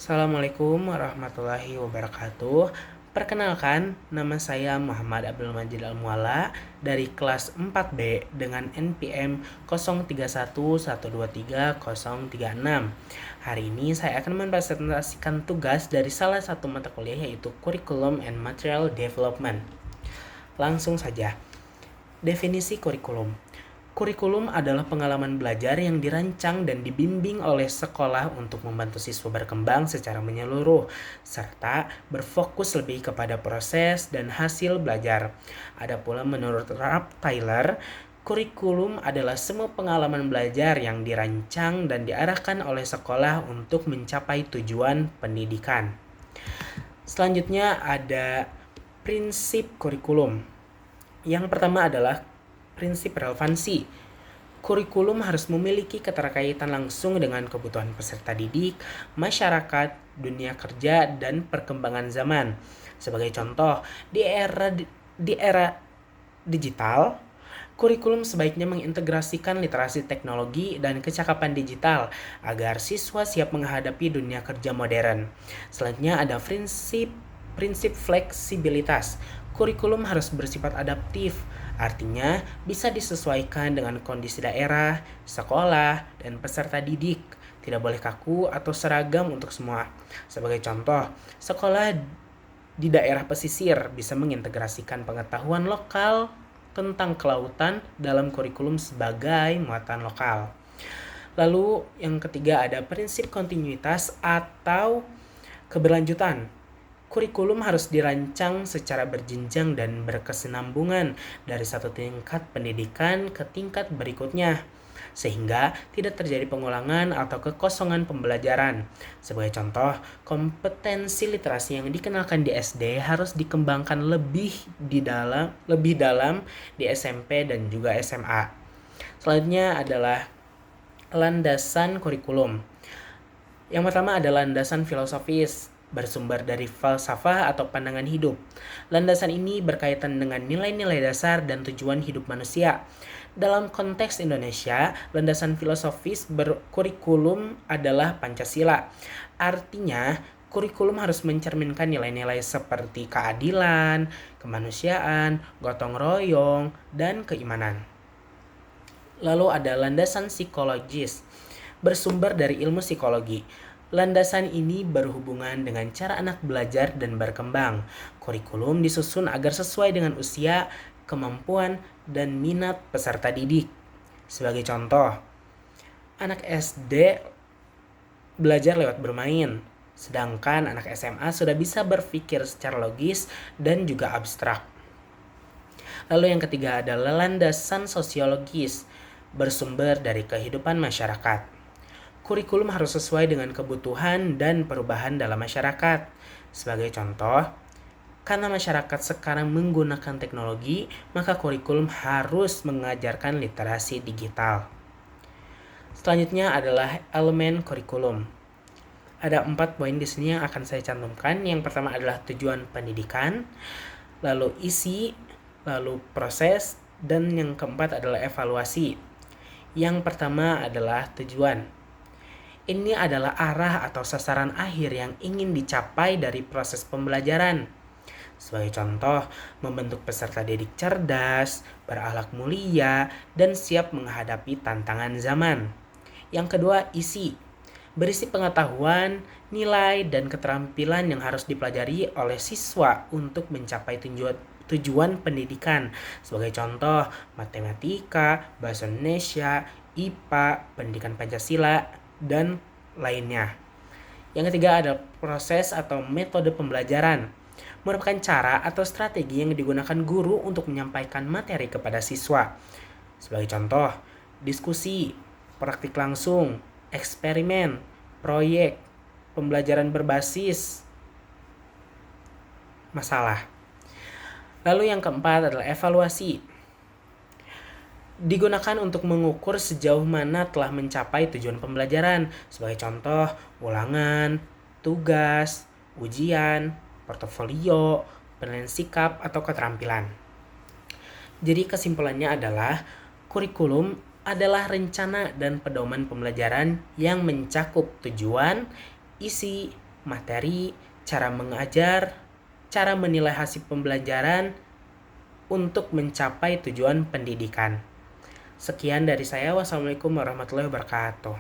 Assalamualaikum warahmatullahi wabarakatuh. Perkenalkan, nama saya Muhammad Abdul Majid Al-Mualla dari kelas 4B dengan NPM 0311230036. Hari ini saya akan mempresentasikan tugas dari salah satu mata kuliah yaitu Curriculum and Material Development. Langsung saja. Definisi kurikulum. Kurikulum adalah pengalaman belajar yang dirancang dan dibimbing oleh sekolah untuk membantu siswa berkembang secara menyeluruh, serta berfokus lebih kepada proses dan hasil belajar. Ada pula menurut Ralph Tyler, kurikulum adalah semua pengalaman belajar yang dirancang dan diarahkan oleh sekolah untuk mencapai tujuan pendidikan. Selanjutnya ada prinsip kurikulum. Yang pertama adalah prinsip relevansi. Kurikulum harus memiliki keterkaitan langsung dengan kebutuhan peserta didik, masyarakat, dunia kerja, dan perkembangan zaman. Sebagai contoh, di era digital, kurikulum sebaiknya mengintegrasikan literasi teknologi dan kecakapan digital agar siswa siap menghadapi dunia kerja modern. Selanjutnya ada prinsip fleksibilitas. Kurikulum harus bersifat adaptif, artinya bisa disesuaikan dengan kondisi daerah, sekolah, dan peserta didik. Tidak boleh kaku atau seragam untuk semua. Sebagai contoh, sekolah di daerah pesisir bisa mengintegrasikan pengetahuan lokal tentang kelautan dalam kurikulum sebagai muatan lokal. Lalu yang ketiga ada prinsip kontinuitas atau keberlanjutan. Kurikulum harus dirancang secara berjenjang dan berkesinambungan dari satu tingkat pendidikan ke tingkat berikutnya, sehingga tidak terjadi pengulangan atau kekosongan pembelajaran. Sebagai contoh, kompetensi literasi yang dikenalkan di SD harus dikembangkan lebih dalam di SMP dan juga SMA. Selanjutnya adalah landasan kurikulum. Yang pertama ada landasan filosofis, bersumber dari falsafah atau pandangan hidup. Landasan ini berkaitan dengan nilai-nilai dasar dan tujuan hidup manusia. Dalam konteks Indonesia, landasan filosofis berkurikulum adalah Pancasila. Artinya, kurikulum harus mencerminkan nilai-nilai seperti keadilan, kemanusiaan, gotong royong, dan keimanan. Lalu ada landasan psikologis, bersumber dari ilmu psikologi. Landasan ini berhubungan dengan cara anak belajar dan berkembang. Kurikulum disusun agar sesuai dengan usia, kemampuan, dan minat peserta didik. Sebagai contoh, anak SD belajar lewat bermain, sedangkan anak SMA sudah bisa berpikir secara logis dan juga abstrak. Lalu yang ketiga adalah landasan sosiologis, bersumber dari kehidupan masyarakat. Kurikulum harus sesuai dengan kebutuhan dan perubahan dalam masyarakat. Sebagai contoh, karena masyarakat sekarang menggunakan teknologi, maka kurikulum harus mengajarkan literasi digital. Selanjutnya adalah elemen kurikulum. Ada 4 poin di sini yang akan saya cantumkan. Yang pertama adalah tujuan pendidikan, lalu isi, lalu proses, dan yang keempat adalah evaluasi. Yang pertama adalah tujuan. Ini adalah arah atau sasaran akhir yang ingin dicapai dari proses pembelajaran. Sebagai contoh, membentuk peserta didik cerdas, berakhlak mulia, dan siap menghadapi tantangan zaman. Yang kedua, isi. Berisi pengetahuan, nilai, dan keterampilan yang harus dipelajari oleh siswa untuk mencapai tujuan pendidikan. Sebagai contoh, matematika, bahasa Indonesia, IPA, pendidikan Pancasila, dan lainnya. Yang ketiga ada proses atau metode pembelajaran. Merupakan cara atau strategi yang digunakan guru untuk menyampaikan materi kepada siswa. Sebagai contoh, diskusi, praktik langsung, eksperimen, proyek, pembelajaran berbasis masalah. Lalu yang keempat adalah evaluasi. Digunakan untuk mengukur sejauh mana telah mencapai tujuan pembelajaran. Sebagai contoh, ulangan, tugas, ujian, portofolio, penilaian sikap, atau keterampilan. Jadi kesimpulannya adalah kurikulum adalah rencana dan pedoman pembelajaran yang mencakup tujuan, isi, materi, cara mengajar, cara menilai hasil pembelajaran untuk mencapai tujuan pendidikan. Sekian dari saya. Wassalamualaikum warahmatullahi wabarakatuh.